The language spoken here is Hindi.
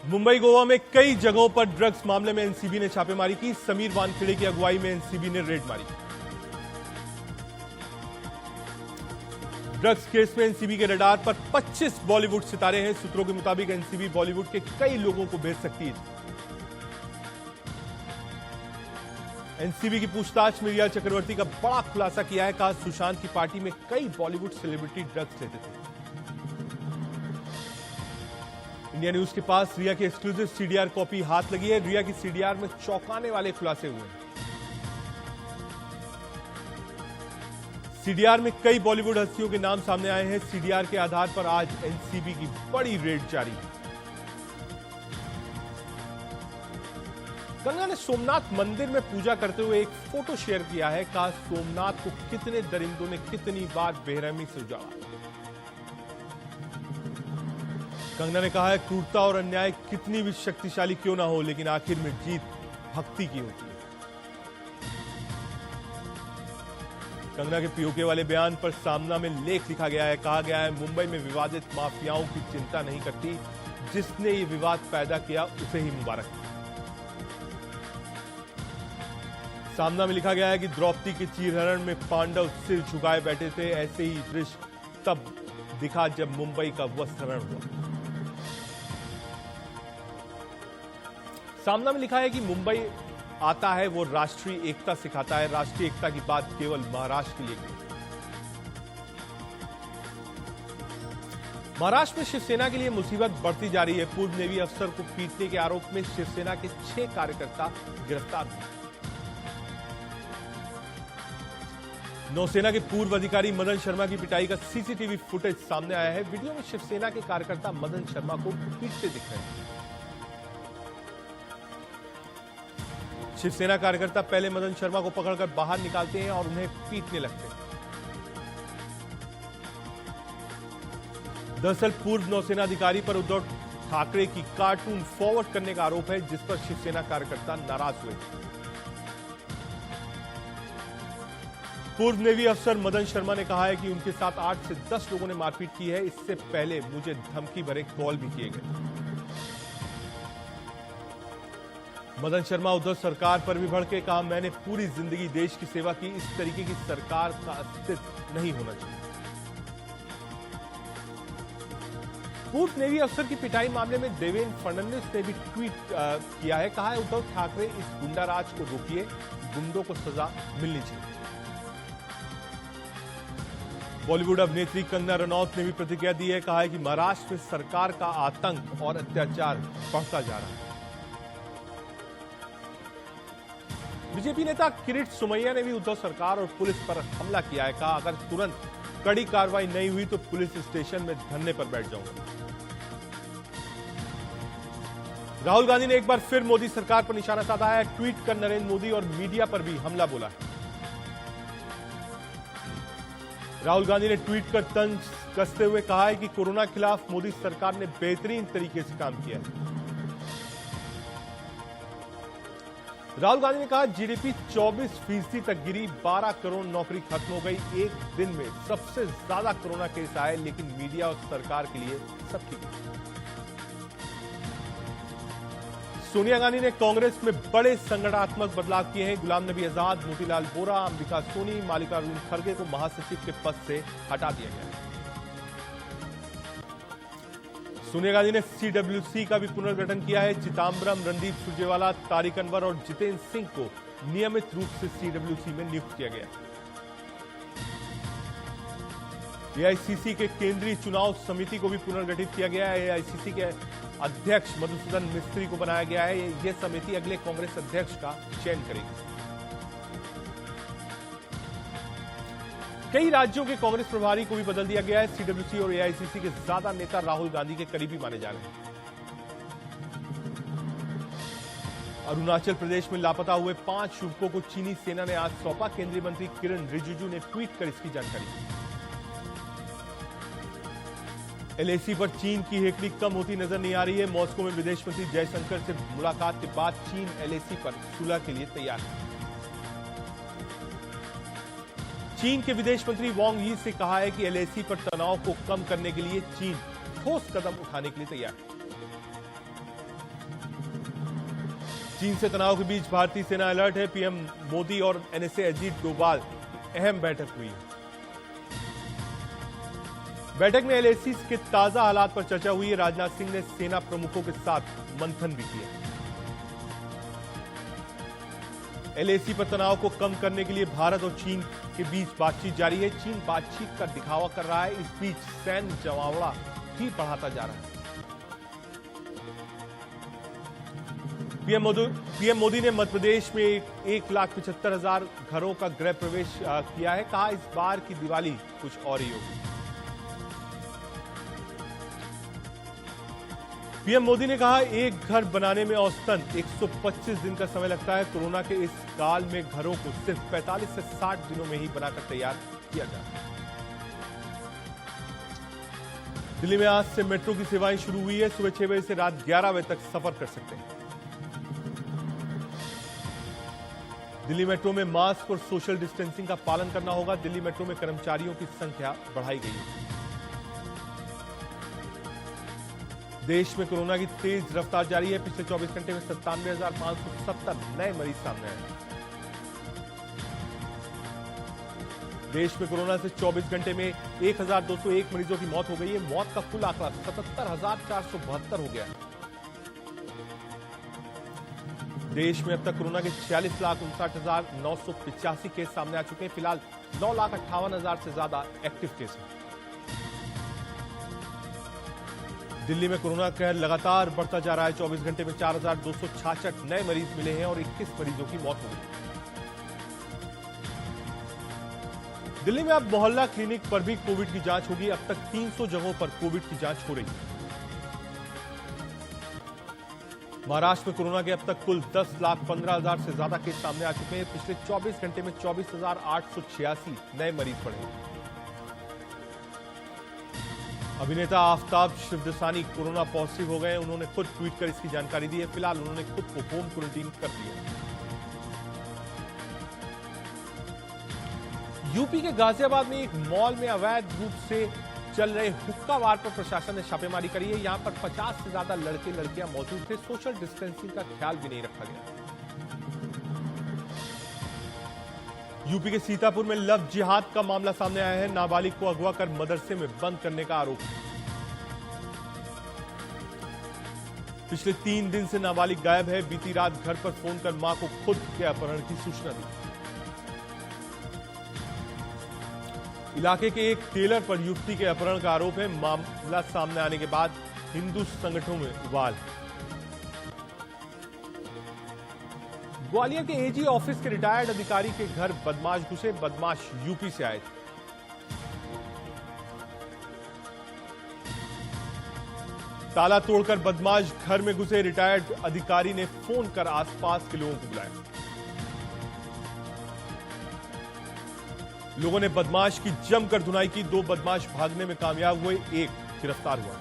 मुंबई गोवा में कई जगहों पर ड्रग्स मामले में एनसीबी ने छापेमारी की। समीर वानखेड़े की अगुवाई में एनसीबी ने रेड मारी। ड्रग्स केस में एनसीबी के रडार पर 25 बॉलीवुड सितारे हैं। सूत्रों के मुताबिक एनसीबी बॉलीवुड के कई लोगों को भेज सकती है। एनसीबी की पूछताछ में रिया चक्रवर्ती का बड़ा खुलासा किया है। कहा, सुशांत की पार्टी में कई बॉलीवुड सेलिब्रिटी ड्रग्स लेते थे। इंडिया न्यूज के पास रिया की एक्सक्लूसिव सीडीआर कॉपी हाथ लगी है। रिया की सीडीआर में चौंकाने वाले खुलासे हुए हैं। सीडीआर में कई बॉलीवुड हस्तियों के नाम सामने आए हैं। सीडीआर के आधार पर आज एनसीबी की बड़ी रेड जारी है। कंगना ने सोमनाथ मंदिर में पूजा करते हुए एक फोटो शेयर किया है। कहा, सोमनाथ को कितने दरिंदों ने कितनी बार बेरहमी से उजाड़ा। कंगना ने कहा है, क्रूरता और अन्याय कितनी भी शक्तिशाली क्यों ना हो, लेकिन आखिर में जीत भक्ति की होती है। कंगना के पीओके वाले बयान पर सामना में लेख लिखा गया है। कहा गया है, मुंबई में विवादित माफियाओं की चिंता नहीं करती, जिसने ये विवाद पैदा किया उसे ही मुबारक। सामना में लिखा गया है कि द्रौपदी के चीरहरण में पांडव सिर झुकाए बैठे थे। ऐसे ही दृश्य तब दिखा जब मुंबई का वस्त्रहरण हुआ। सामना में लिखा है कि मुंबई आता है वो राष्ट्रीय एकता सिखाता है। राष्ट्रीय एकता की बात केवल महाराष्ट्र के लिए की। महाराष्ट्र में शिवसेना के लिए मुसीबत बढ़ती जा रही है। पूर्व नेवी अफसर को पीटने के आरोप में शिवसेना के 6 कार्यकर्ता गिरफ्तार हुए। नौसेना के पूर्व अधिकारी मदन शर्मा की पिटाई का सीसीटीवी फुटेज सामने आया है। वीडियो में शिवसेना के कार्यकर्ता मदन शर्मा को पीटते दिख रहे हैं। शिवसेना कार्यकर्ता पहले मदन शर्मा को पकड़कर बाहर निकालते हैं और उन्हें पीटने लगते हैं। दरअसल पूर्व नौसेना अधिकारी पर उद्धव ठाकरे की कार्टून फॉरवर्ड करने का आरोप है, जिस पर शिवसेना कार्यकर्ता नाराज हुए। पूर्व नेवी अफसर मदन शर्मा ने कहा है कि उनके साथ 8 से 10 लोगों ने मारपीट की है। इससे पहले मुझे धमकी भरे कॉल भी किए गए। मदन शर्मा उद्धव सरकार पर भी भड़के। कहा, मैंने पूरी जिंदगी देश की सेवा की, इस तरीके की सरकार का अस्तित्व नहीं होना चाहिए। पूर्व नेवी अफसर की पिटाई मामले में देवेंद्र फडणवीस ने भी ट्वीट किया है। कहा है, उद्धव ठाकरे इस गुंडाराज को रोकिए, गुंडों को सजा मिलनी चाहिए। बॉलीवुड अभिनेत्री कंगना रनौत ने भी प्रतिक्रिया दी है। कहा है कि महाराष्ट्र में सरकार का आतंक और अत्याचार बढ़ता जा रहा है। बीजेपी नेता किरीट सोमैया ने भी उद्धव सरकार और पुलिस पर हमला किया है। कहा, अगर तुरंत कड़ी कार्रवाई नहीं हुई तो पुलिस स्टेशन में धरने पर बैठ जाऊंगा। राहुल गांधी ने एक बार फिर मोदी सरकार पर निशाना साधा है। ट्वीट कर नरेंद्र मोदी और मीडिया पर भी हमला बोला है। राहुल गांधी ने ट्वीट कर तंज कसते हुए कहा है कि कोरोना के खिलाफ मोदी सरकार ने बेहतरीन तरीके से काम किया है। राहुल गांधी ने कहा, जीडीपी 24% तक गिरी, 12 करोड़ नौकरी खत्म हो गई। एक दिन में सबसे ज्यादा कोरोना केस आए, लेकिन मीडिया और सरकार के लिए सब ठीक है। सोनिया गांधी ने कांग्रेस में बड़े संगठनात्मक बदलाव किए हैं। गुलाम नबी आजाद, मोतीलाल वोरा, अंबिका सोनी, मल्लिकार्जुन खड़गे को महासचिव के पद से हटा दिया गया है। सोनिया गांधी ने सीडब्ल्यूसी का भी पुनर्गठन किया है। चिदंबरम, रणदीप सुरजेवाला, तारिक अनवर और जितेंद्र सिंह को नियमित रूप से सीडब्ल्यूसी में नियुक्त किया गया। एआईसीसी के केंद्रीय चुनाव समिति को भी पुनर्गठित किया गया है। एआईसीसी के अध्यक्ष मधुसूदन मिस्त्री को बनाया गया है। यह समिति अगले कांग्रेस अध्यक्ष का चयन करेगी। कई राज्यों के कांग्रेस प्रभारी को भी बदल दिया गया है। सीडब्ल्यूसी और एआईसीसी के ज्यादा नेता राहुल गांधी के करीबी माने जा रहे हैं। अरुणाचल प्रदेश में लापता हुए 5 युवकों को चीनी सेना ने आज सौंपा। केंद्रीय मंत्री किरण रिजिजू ने ट्वीट कर इसकी जानकारी दी। एलएसी पर चीन की हेकड़ी कम होती नजर नहीं आ रही है। मॉस्को में विदेश मंत्री जयशंकर से मुलाकात के बाद चीन एलएसी पर सुलह के लिए तैयार है। चीन के विदेश मंत्री वांग यी से कहा है कि एलएसी पर तनाव को कम करने के लिए चीन ठोस कदम उठाने के लिए तैयार है। चीन से तनाव के बीच भारतीय सेना अलर्ट है। पीएम मोदी और एनएसए अजीत डोभाल अहम बैठक हुई है। बैठक में एलएसी के ताजा हालात पर चर्चा हुई है। राजनाथ सिंह ने सेना प्रमुखों के साथ मंथन भी किया। एलएसी पर तनाव को कम करने के लिए भारत और चीन के बीच बातचीत जारी है। चीन बातचीत का दिखावा कर रहा है। इस बीच सैन्य जमावड़ा भी बढ़ाता जा रहा है। पीएम मोदी ने मध्य प्रदेश में 1,75,000 घरों का गृह प्रवेश किया है। कहा इस बार की दिवाली कुछ और ही होगी। पीएम मोदी ने कहा एक घर बनाने में औसतन 125 दिन का समय लगता है। कोरोना के इस काल में घरों को सिर्फ 45 से 60 दिनों में ही बनाकर तैयार किया जा रहा है। दिल्ली में आज से मेट्रो की सेवाएं शुरू हुई है। सुबह 6 बजे से रात 11 बजे तक सफर कर सकते हैं। दिल्ली मेट्रो में मास्क और सोशल डिस्टेंसिंग का पालन करना होगा। दिल्ली मेट्रो में कर्मचारियों की संख्या बढ़ाई गई है। देश में कोरोना की तेज रफ्तार जारी है। पिछले 24 घंटे में 97,570 नए मरीज सामने आए। देश में कोरोना से 24 घंटे में 1,201 मरीजों की मौत हो गई है। मौत का कुल आंकड़ा 77,472 हो गया है। देश में अब तक कोरोना के 46,59,985 केस सामने आ चुके हैं। फिलहाल 9,58,000 से ज्यादा एक्टिव केस हैं। दिल्ली में कोरोना का कहर लगातार बढ़ता जा रहा है। 24 घंटे में 4,266 नए मरीज मिले हैं और 21 मरीजों की मौत हो गई। दिल्ली में अब मोहल्ला क्लिनिक पर भी कोविड की जांच होगी। अब तक 300 जगहों पर कोविड की जांच हो रही है। महाराष्ट्र में कोरोना के अब तक कुल 10,15,000 से ज्यादा केस सामने आ चुके हैं। पिछले 24 घंटे में 24,886 नए मरीज बढ़े हैं। अभिनेता आफताब शिवदसानी कोरोना पॉजिटिव हो गए। उन्होंने खुद ट्वीट कर इसकी जानकारी दी है। फिलहाल उन्होंने खुद को होम क्वारंटीन कर दिया। यूपी के गाजियाबाद में एक मॉल में अवैध रूप से चल रहे हुक्का बार पर प्रशासन ने छापेमारी करी है। यहां पर 50 से ज्यादा लड़के लड़कियां मौजूद थे। सोशल डिस्टेंसिंग का ख्याल भी नहीं रखा गया। यूपी के सीतापुर में लव जिहाद का मामला सामने आया है। नाबालिग को अगवा कर मदरसे में बंद करने का आरोप है। पिछले 3 दिन से नाबालिग गायब है। बीती रात घर पर फोन कर मां को खुद के अपहरण की सूचना दी। इलाके के एक टेलर पर युवती के अपहरण का आरोप है। मामला सामने आने के बाद हिंदू संगठनों में उबाल। ग्वालियर के एजी ऑफिस के रिटायर्ड अधिकारी के घर बदमाश घुसे। बदमाश यूपी से आए थे। ताला तोड़कर बदमाश घर में घुसे। रिटायर्ड अधिकारी ने फोन कर आसपास के लोगों को बुलाया। लोगों ने बदमाश की जमकर धुनाई की। 2 बदमाश भागने में कामयाब हुए। एक गिरफ्तार हुआ।